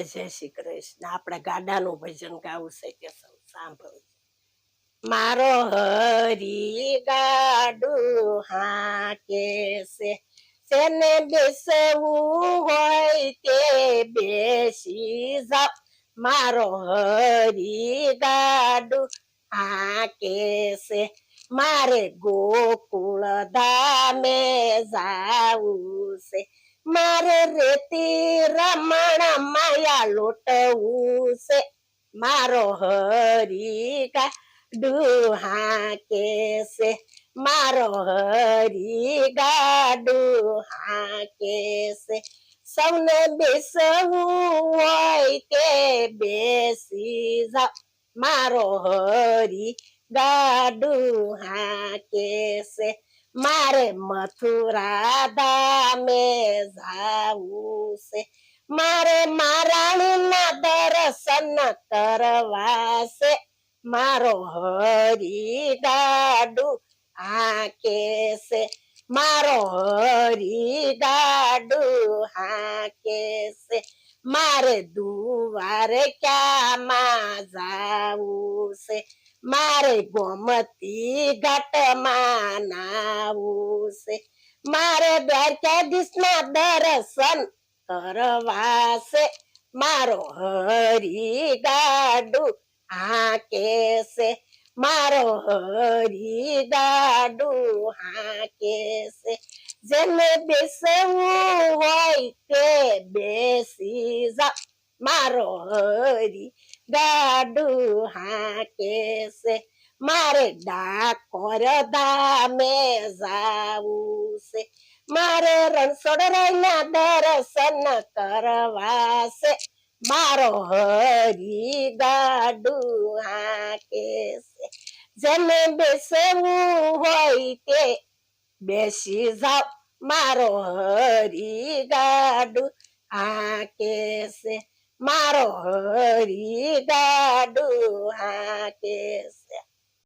જય શ્રી કૃષ્ણ. આપણે ગાડાનું ભજન ગાવું છે કે સાંભળવું. મારો હરી ગાડું હાકે છે, તેને બેસવું હોય તે બેસી જાવ. મારો હરી ગાડું હાકે છે, મારે ગોકુળ ધામે જાવું છે. મારે રેતી રમણ માયા લોટવું છે. મારો હરી ગાડું હાકે છે, મારો હરી ગાડું હાકે છે. સૌને બેસવું હોય તે બેસી જાવ. મારો હરી ગાડું હાકે છે, મારે મથુરા ધામે જાવું છે. મારે મારાણીના દર્શન કરવા છે. મારો હરી ગાડું હાકે છે, મારો હરી ગાડું હાકે છે. મારે દુવારે ક્યાંમાં જાવું છે. મારે ગોમતી ઘાટમાં નાવું છે. મારે દ્વારકાધીશના દર્શન કરવા છે. મારો હરી ગાડું હાકે છે, મારો હરી ગાડું હાકે છે. જેને બેસવું હોય તે બેસી જાવ. મારો હરી ગાડું હાકે છે, મારે ડાકોર ધામે જાવું છે. મારે રણછોડરાયના દર્શન કરવા છે. મારો હરી ગાડું હાકે છે, જેને બેસવું હોય તે બેસી જાવ. મારો હરી ગાડું હાકે છે, મારો હરી ગાડું હાકે છે.